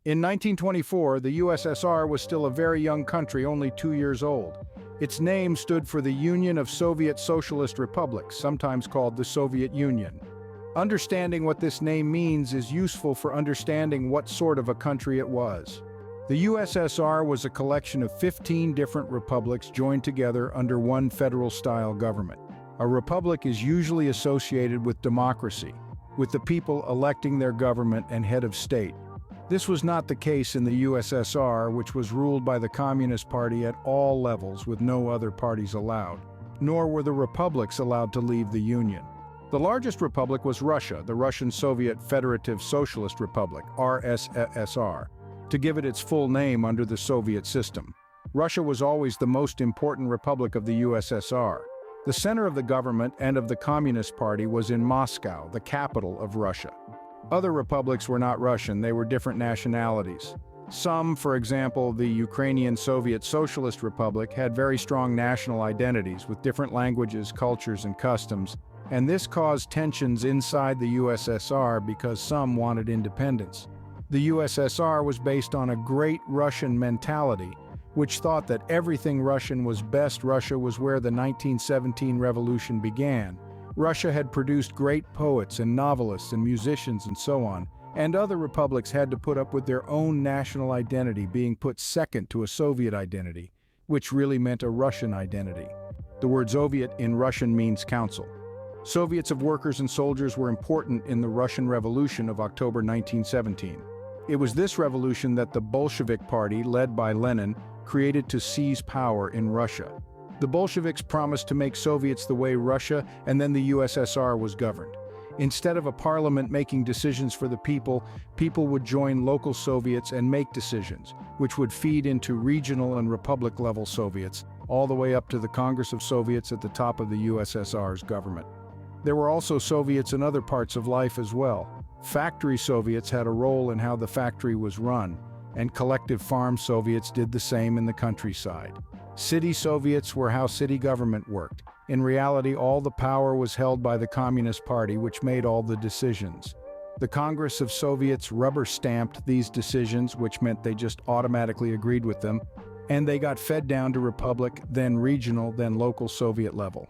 In 1924, the USSR was still a very young country, only 2 years old. Its name stood for the Union of Soviet Socialist Republics, sometimes called the Soviet Union. Understanding what this name means is useful for understanding what sort of a country it was. The USSR was a collection of 15 different republics joined together under one federal-style government. A republic is usually associated with democracy, with the people electing their government and head of state. This was not the case in the USSR, which was ruled by the Communist Party at all levels with no other parties allowed, nor were the republics allowed to leave the Union. The largest republic was Russia, the Russian Soviet Federative Socialist Republic, RSFSR, to give it its full name under the Soviet system. Russia was always the most important republic of the USSR. The center of the government and of the Communist Party was in Moscow, the capital of Russia. Other republics were not Russian, they were different nationalities. Some, for example, the Ukrainian Soviet Socialist Republic, had very strong national identities with different languages, cultures, and customs, and this caused tensions inside the USSR because some wanted independence. The USSR was based on a great Russian mentality, which thought that everything Russian was best. Russia was where the 1917 revolution began. Russia had produced great poets and novelists and musicians and so on, and other republics had to put up with their own national identity being put second to a Soviet identity, which really meant a Russian identity. The word Soviet in Russian means council. Soviets of workers and soldiers were important in the Russian Revolution of October 1917. It was this revolution that the Bolshevik Party, led by Lenin, created to seize power in Russia. The Bolsheviks promised to make Soviets the way Russia and then the USSR was governed. Instead of a parliament making decisions for the people, people would join local Soviets and make decisions, which would feed into regional and republic-level Soviets, all the way up to the Congress of Soviets at the top of the USSR's government. There were also Soviets in other parts of life as well. Factory Soviets had a role in how the factory was run, and collective farm Soviets did the same in the countryside. City Soviets were how city government worked. In reality, all the power was held by the Communist Party, which made all the decisions. The Congress of Soviets rubber-stamped these decisions, which meant they just automatically agreed with them, and they got fed down to republic, then regional, then local Soviet level.